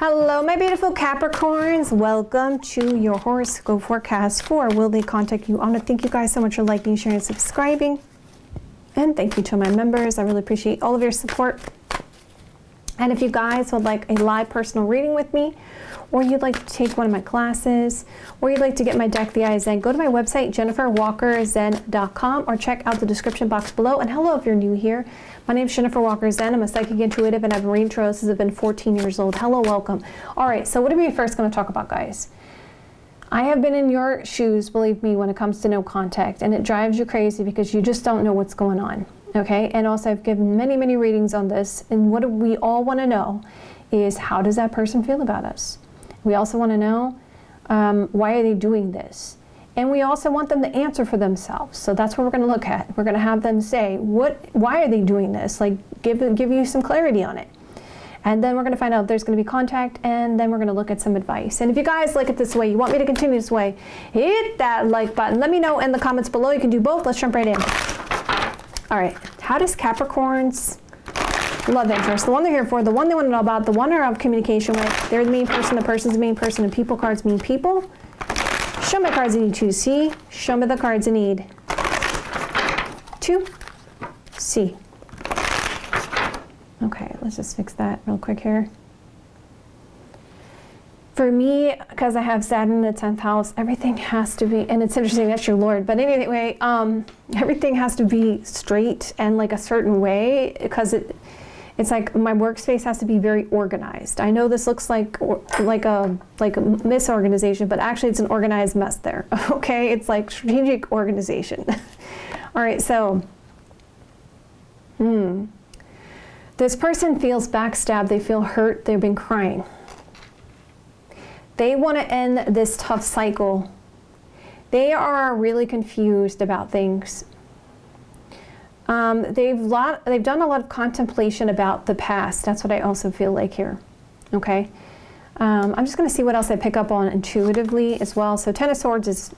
Hello, my beautiful Capricorns. Welcome to your horoscope forecast for Will They Contact You? I want to thank you guys so much for liking, sharing, and subscribing. And thank you to my members. I really appreciate all of your support. And if you guys would like a live personal reading with me, or you'd like to take one of my classes, or you'd like to get my deck, The Eye of Zen, go to my website, JenniferWalkerZen.com, or check out the description box below. And hello if you're new here. My name is Jennifer Walker Zen. I'm a psychic intuitive, and I've been reading tarot since I've been 14 years old. Hello, welcome. All right, so what are we first going to talk about, guys? I have been in your shoes, believe me, when it comes to no contact, and it drives you crazy because you just don't know what's going on. Okay, and also I've given many, many readings on this, and what we all want to know is, how does that person feel about us? We also want to know, why are they doing this? And we also want them to answer for themselves. So that's what we're going to look at. We're going to have them say, why are they doing this? Like, give you some clarity on it. And then we're going to find out if there's going to be contact, and then we're going to look at some advice. And if you guys like it this way, you want me to continue this way, hit that like button. Let me know in the comments below. You can do both. Let's jump right in. All right, how does Capricorn's love interest, the one they're here for, the one they want to know about, the one they're of communication with, they're the main person, the person's the main person, and people cards mean people. Show me the cards I need to see. Show me the cards I need to see. Okay, let's just fix that real quick here. For me, because I have Saturn in the 10th house, everything has to be, and it's interesting, that's your Lord, but anyway, everything has to be straight and like a certain way, because it's like my workspace has to be very organized. I know this looks like a misorganization, but actually it's an organized mess there, okay? It's like strategic organization. All right, so, this person feels backstabbed, they feel hurt, they've been crying. They want to end this tough cycle. They are really confused about things. They've done a lot of contemplation about the past. That's what I also feel like here. Okay. I'm just going to see what else I pick up on intuitively as well. So Ten of Swords is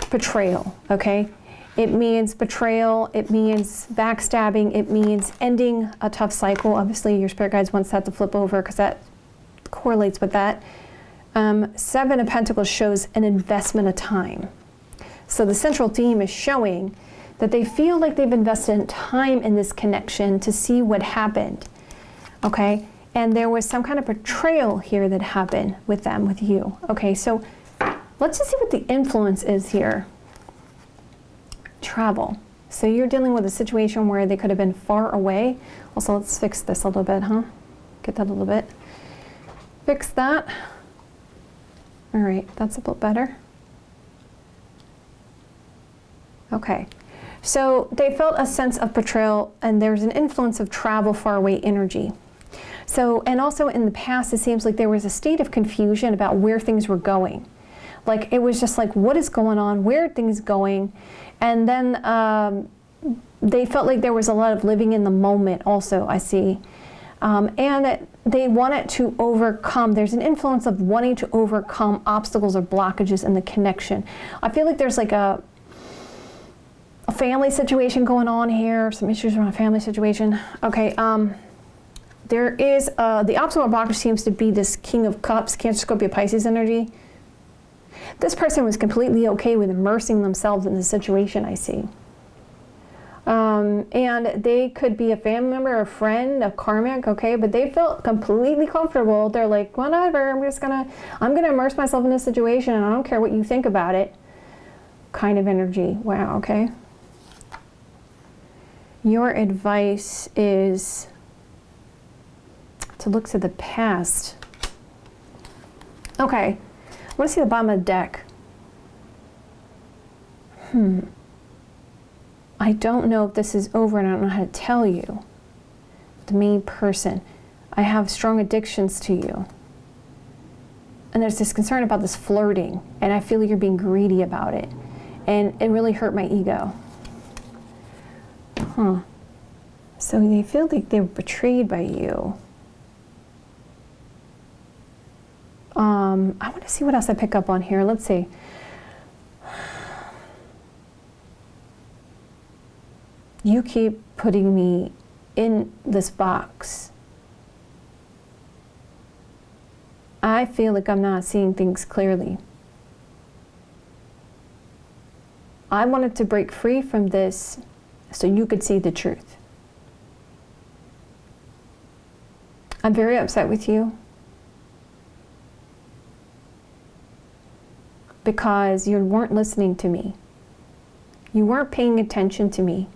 betrayal. Okay. It means betrayal. It means backstabbing. It means ending a tough cycle. Obviously, your spirit guides wants that to flip over because that correlates with that. Seven of Pentacles shows an investment of time. So the central theme is showing that they feel like they've invested time in this connection to see what happened. Okay? And there was some kind of betrayal here that happened with them, with you. Okay, so let's just see what the influence is here. Travel. So you're dealing with a situation where they could have been far away. Also, let's fix this a little bit, huh? Get that a little bit. Fix that. All right, that's a bit better. Okay, so they felt a sense of betrayal, and there's an influence of travel, far away energy. So, and also in the past, it seems like there was a state of confusion about where things were going. Like, it was just like, what is going on? Where are things going? And then they felt like there was a lot of living in the moment also, I see. And that they wanted to overcome, there's an influence of wanting to overcome obstacles or blockages in the connection. I feel like there's like a family situation going on here, some issues around a family situation. Okay, there is, the obstacle or blockage seems to be this King of Cups, Cancer, Scorpio, Pisces energy. This person was completely okay with immersing themselves in the situation, I see. And they could be a family member, a friend, a karmic, okay, but they felt completely comfortable. They're like, whatever, I'm gonna immerse myself in this situation, and I don't care what you think about it, kind of energy. Wow, okay. Your advice is to look to the past. Okay, I want to see the bottom of the deck. I don't know if this is over, and I don't know how to tell you. The main person. I have strong addictions to you. And there's this concern about this flirting, and I feel like you're being greedy about it. And it really hurt my ego. So they feel like they were betrayed by you. I want to see what else I pick up on here. Let's see. You keep putting me in this box. I feel like I'm not seeing things clearly. I wanted to break free from this so you could see the truth. I'm very upset with you because you weren't listening to me. You weren't paying attention to me.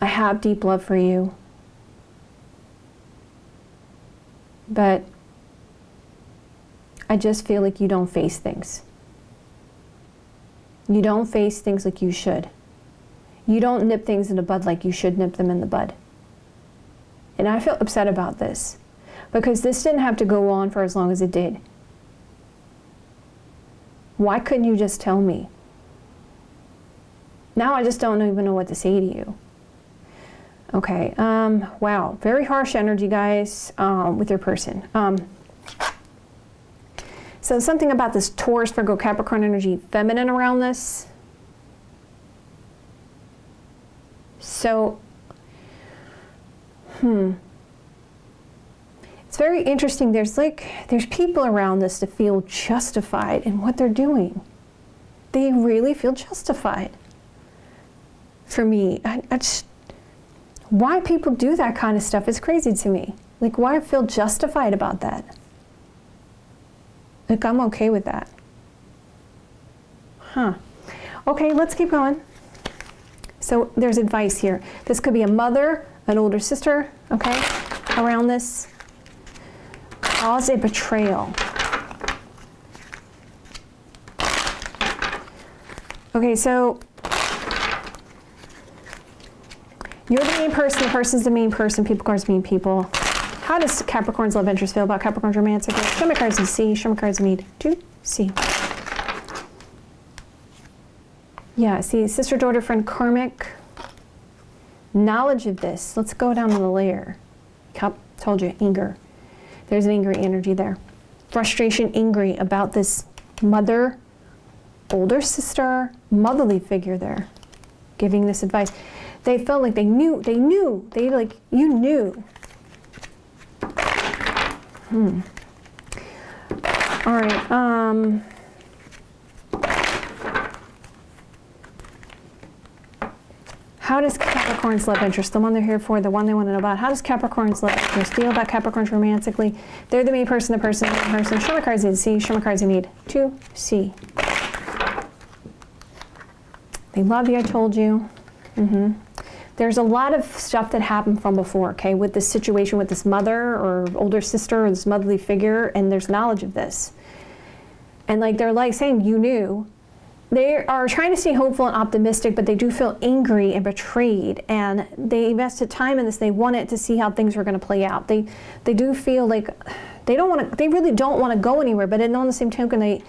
I have deep love for you, but I just feel like you don't face things. You don't face things like you should. You don't nip things in the bud like you should nip them in the bud. And I feel upset about this because this didn't have to go on for as long as it did. Why couldn't you just tell me? Now I just don't even know what to say to you. Okay, wow, very harsh energy, guys, with your person. So something about this Taurus, Virgo, Capricorn energy, feminine around this. So, it's very interesting. There's people around this that feel justified in what they're doing. They really feel justified. For me, I just, why people do that kind of stuff is crazy to me. Like, why feel justified about that? Like, I'm okay with that. Okay, let's keep going. So there's advice here. This could be a mother, an older sister, okay, around this. Cause a betrayal. Okay, so you're the main person, the person's the main person, people cards mean people. How does Capricorn's love interest feel about Capricorn's romantic? Show me cards in C, show me cards in need to C. Yeah, see, sister, daughter, friend, karmic. Knowledge of this. Let's go down to the layer. Told you, anger. There's an angry energy there. Frustration, angry about this mother, older sister, motherly figure there, giving this advice. They felt like you knew. All right, how does Capricorn's love interest, the one they're here for, the one they want to know about, how does Capricorn's love interest feel about Capricorns romantically? They're the main person, the person, the main person. Show me cards you need to see, show me cards you need to see. They love you, I told you. There's a lot of stuff that happened from before, okay, with this situation with this mother or older sister or this motherly figure, and there's knowledge of this. And like they're like saying, you knew. They are trying to stay hopeful and optimistic, but they do feel angry and betrayed, and they invested time in this. They wanted to see how things were going to play out. They do feel like they really don't want to go anywhere, but on the same token,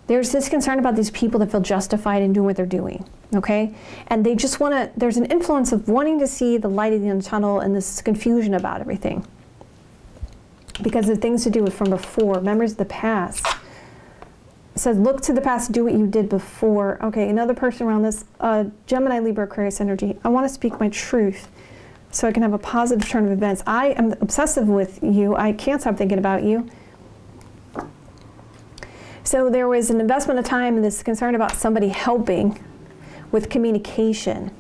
there's this concern about these people that feel justified in doing what they're doing, okay? And they just want to, there's an influence of wanting to see the light at the end of the tunnel and this confusion about everything. Because of things to do with from before, memories of the past. It says, look to the past, do what you did before. Okay, another person around this, Gemini, Libra, Aquarius energy. I want to speak my truth so I can have a positive turn of events. I am obsessive with you. I can't stop thinking about you. So there was an investment of time and this concern about somebody helping with communication.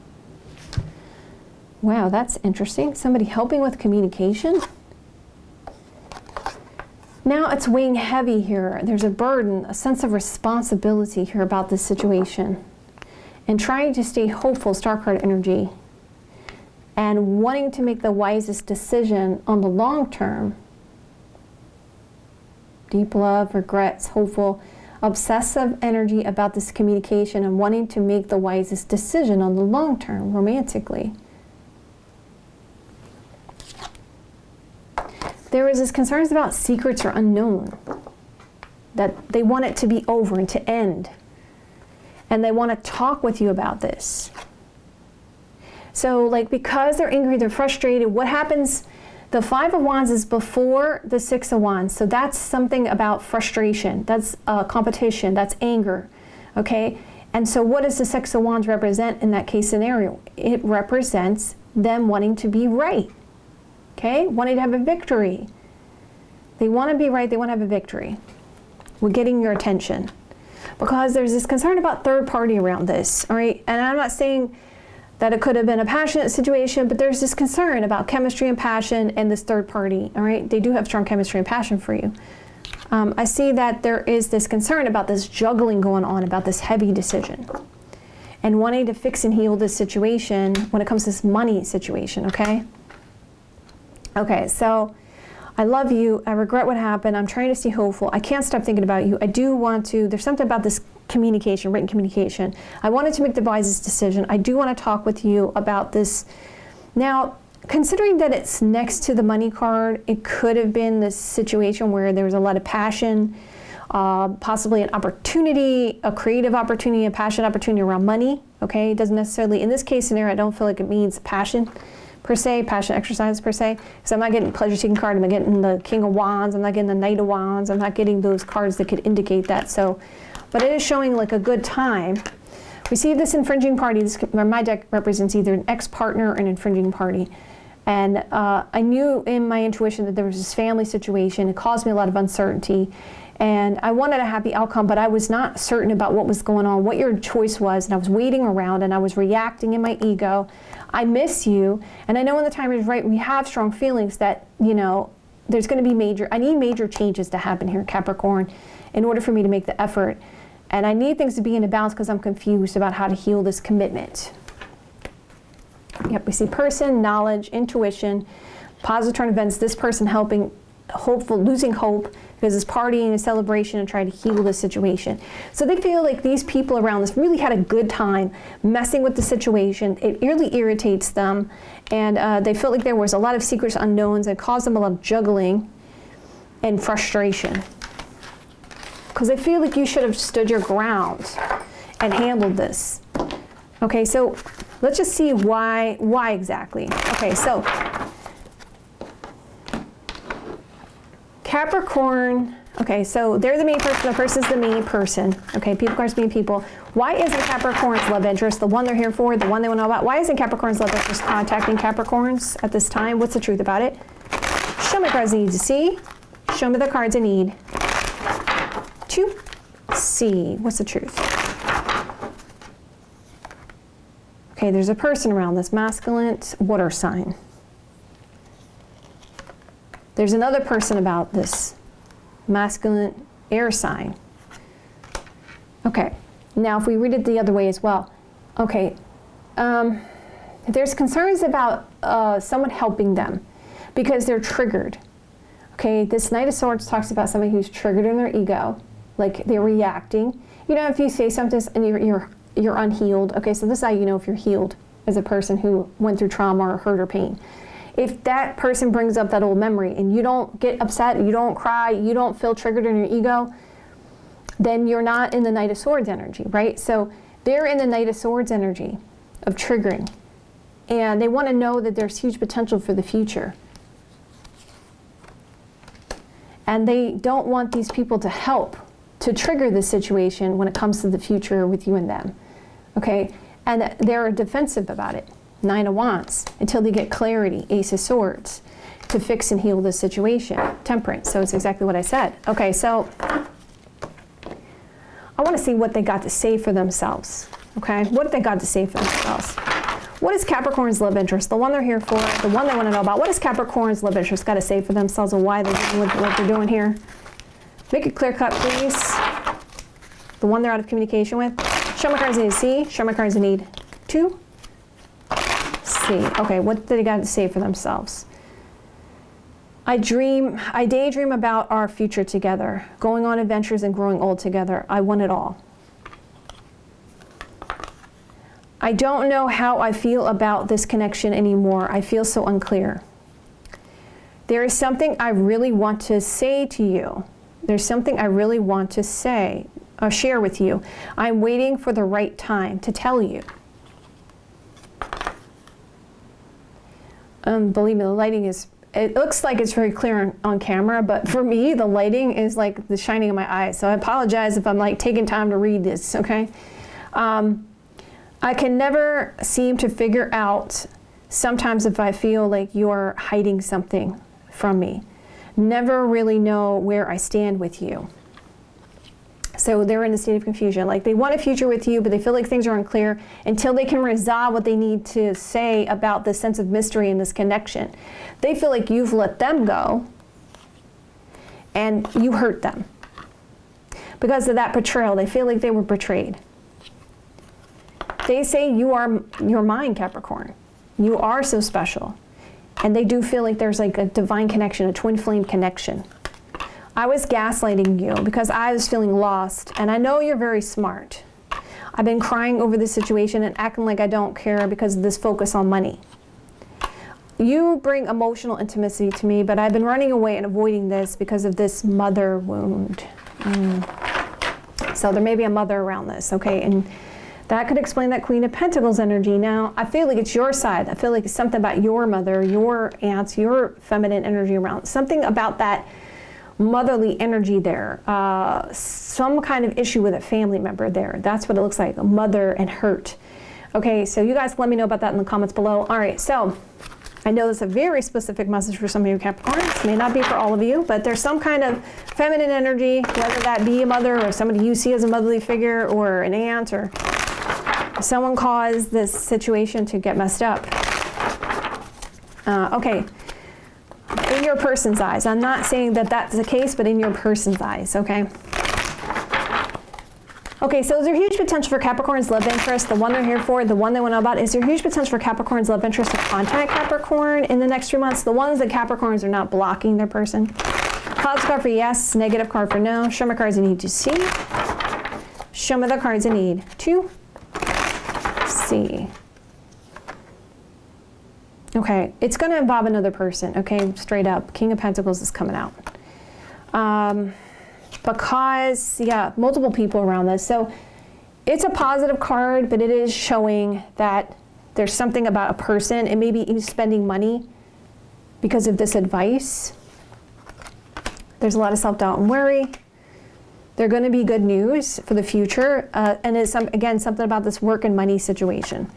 Wow, that's interesting. Somebody helping with communication? Now it's weighing heavy here. There's a burden, a sense of responsibility here about this situation. And trying to stay hopeful, star card energy, and wanting to make the wisest decision on the long term. Deep love, regrets, hopeful, obsessive energy about this communication and wanting to make the wisest decision on the long term, romantically. There was this concerns about secrets or unknown, that they want it to be over and to end. And they want to talk with you about this. So like because they're angry, they're frustrated, what happens? The Five of Wands is before the Six of Wands. So that's something about frustration. That's competition. That's anger. Okay? And so what does the Six of Wands represent in that case scenario? It represents them wanting to be right, okay? Wanting to have a victory. They want to be right, they want to have a victory. We're getting your attention. Because there's this concern about third party around this, all right? And I'm not saying that it could have been a passionate situation, but there's this concern about chemistry and passion and this third party, all right? They do have strong chemistry and passion for you. I see that there is this concern about this juggling going on, about this heavy decision, and wanting to fix and heal this situation when it comes to this money situation, okay? Okay, so I love you. I regret what happened. I'm trying to stay hopeful. I can't stop thinking about you. I do want to, there's something about this communication, written communication. I wanted to make the wisest decision. I do want to talk with you about this. Now, considering that it's next to the money card, it could have been this situation where there was a lot of passion, possibly an opportunity, a creative opportunity, a passionate opportunity around money, okay? It doesn't necessarily, in this case scenario, I don't feel like it means passion per se, passion exercise per se, because I'm not getting pleasure-seeking card, I'm not getting the King of Wands, I'm not getting the Knight of Wands, I'm not getting those cards that could indicate that, so, but it is showing like a good time. We see this infringing party, this, my deck represents either an ex-partner or an infringing party. And I knew in my intuition that there was this family situation. It caused me a lot of uncertainty. And I wanted a happy outcome, but I was not certain about what was going on, what your choice was. And I was waiting around and I was reacting in my ego. I miss you. And I know when the time is right, we have strong feelings that, you know, there's going to be I need major changes to happen here, Capricorn, in order for me to make the effort. And I need things to be in a balance because I'm confused about how to heal this commitment. Yep, we see person, knowledge, intuition, positive turn events, this person helping, hopeful, losing hope because it's partying and celebration and trying to heal this situation. So they feel like these people around this really had a good time messing with the situation. It really irritates them, and they felt like there was a lot of secrets, unknowns, and caused them a lot of juggling and frustration. Because they feel like you should have stood your ground and handled this. Okay, so let's just see why exactly. Okay, so Capricorn, okay, so they're the main person, the person's the main person. Okay, people cards being people. Why isn't Capricorn's love interest, the one they're here for, the one they want to know about, why isn't Capricorn's love interest contacting Capricorns at this time? What's the truth about it? Show me the cards I need to see. Show me the cards I need to see. What's the truth? Okay, there's a person around this masculine water sign. There's another person about this masculine air sign. Okay, now if we read it the other way as well. Okay, there's concerns about someone helping them because they're triggered. Okay, this Knight of Swords talks about somebody who's triggered in their ego, like they're reacting. You know, if you say something and you're unhealed. Okay, so this is how you know if you're healed as a person who went through trauma or hurt or pain. If that person brings up that old memory and you don't get upset, you don't cry, you don't feel triggered in your ego, then you're not in the Knight of Swords energy, right? So they're in the Knight of Swords energy of triggering. And they want to know that there's huge potential for the future. And they don't want these people to help to trigger the situation when it comes to the future with you and them. Okay, and they're defensive about it. 9 of Wands, until they get clarity. Ace of Swords, to fix and heal this situation. Temperance, so it's exactly what I said. Okay, so I want to see what they got to say for themselves. Okay, what they got to say for themselves. What is Capricorn's love interest? The one they're here for, the one they want to know about. What is Capricorn's love interest got to say for themselves and why they're doing what they're doing here? Make it clear cut, please. The one they're out of communication with. Show my cards I need to see. Show my cards I need to see. Okay, what did they got to say for themselves? I daydream about our future together, going on adventures and growing old together. I want it all. I don't know how I feel about this connection anymore. I feel so unclear. There is something I really want to say to you. There's something I really want to say or share with you. I'm waiting for the right time to tell you. Believe me, the lighting is, it looks like it's very clear on camera, but for me, the lighting is like the shining in my eyes. So I apologize if I'm like taking time to read this, okay? I can never seem to figure out Sometimes if I feel like you're hiding something from me, never really know where I stand with you. So they're in a state of confusion. Like they want a future with you, but they feel like things are unclear until they can resolve what they need to say about this sense of mystery and this connection. They feel like you've let them go and you hurt them. Because of that betrayal, they feel like they were betrayed. They say you're mine, Capricorn. You are so special. And they do feel like there's like a divine connection, a twin flame connection. I was gaslighting you because I was feeling lost. And I know you're very smart. I've been crying over this situation and acting like I don't care because of this focus on money. You bring emotional intimacy to me, but I've been running away and avoiding this because of this mother wound. So there may be a mother around this, okay? And that could explain that Queen of Pentacles energy. Now, I feel like it's your side. I feel like it's something about your mother, your aunts, your feminine energy around. Something about that motherly energy there. Some kind of issue with a family member there. That's what it looks like, a mother and hurt. Okay, so you guys let me know about that in the comments below. All right, so I know this is a very specific message for some of you Capricorns. May not be for all of you, but there's some kind of feminine energy, whether that be a mother or somebody you see as a motherly figure or an aunt or someone caused this situation to get messed up. Okay, in your person's eyes. I'm not saying that that's the case, but in your person's eyes, okay? Okay, so is there huge potential for Capricorn's love interest, the one they're here for, the one they want to know about? Is there huge potential for Capricorn's love interest to contact Capricorn in the next 3 months? The ones that Capricorns are not blocking their person. Positive card for yes, negative card for no. Show me cards I need to see. Show me the cards I need to see. Okay, it's going to involve another person, okay, straight up. King of Pentacles is coming out. Because, yeah, multiple people around this. So it's a positive card, but it is showing that there's something about a person and maybe even spending money because of this advice. There's a lot of self-doubt and worry. They're going to be good news for the future. And it's, again, something about this work and money situation.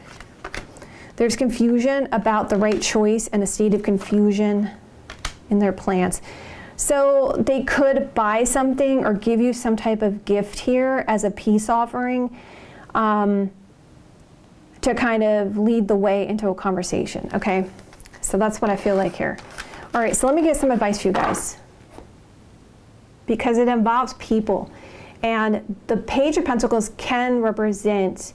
There's confusion about the right choice and a state of confusion in their plans. So they could buy something or give you some type of gift here as a peace offering to kind of lead the way into a conversation, okay? So that's what I feel like here. All right, so let me get some advice for you guys because it involves people. And the Page of Pentacles can represent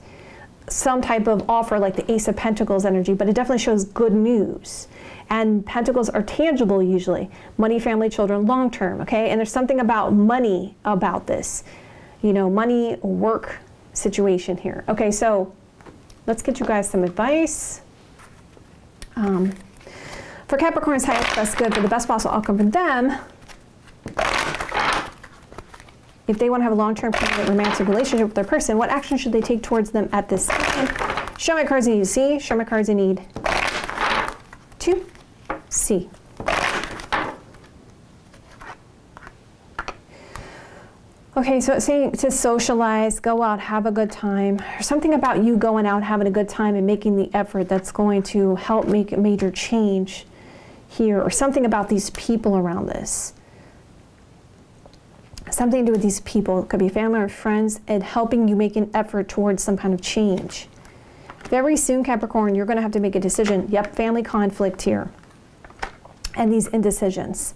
some type of offer like the Ace of Pentacles energy, but it definitely shows good news. And pentacles are tangible usually. Money, family, children, long term, okay? And there's something about money about this. You know, money, work situation here. Okay, so let's get you guys some advice. For Capricorn's highest best good, for the best possible outcome for them, if they want to have a long-term permanent romantic relationship with their person, what action should they take towards them at this time? Show me cards I need to see. Show me cards I need to see. Okay, so it's saying to socialize, go out, have a good time. There's something about you going out, having a good time and making the effort that's going to help make a major change here, or something about these people around this. Something to do with these people. It could be family or friends, and helping you make an effort towards some kind of change. Very soon, Capricorn, you're going to have to make a decision. Yep, family conflict here. And these indecisions.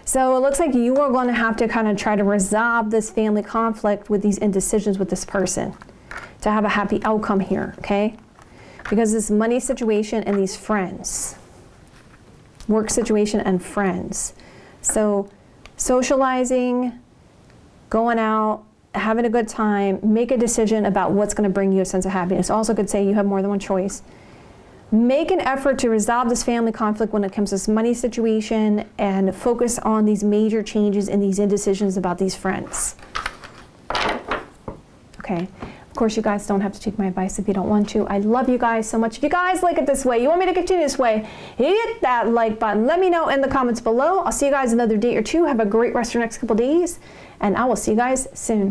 So it looks like you are going to have to kind of try to resolve this family conflict with these indecisions with this person to have a happy outcome here, okay? Because this money situation and these friends, work situation and friends. So socializing, going out, having a good time, make a decision about what's going to bring you a sense of happiness. Also could say you have more than one choice. Make an effort to resolve this family conflict when it comes to this money situation and focus on these major changes and these indecisions about these friends. Okay. Of course, you guys don't have to take my advice if you don't want to. I love you guys so much. If you guys like it this way, you want me to continue this way, hit that like button. Let me know in the comments below. I'll see you guys another day or two. Have a great rest of your next couple days, and I will see you guys soon.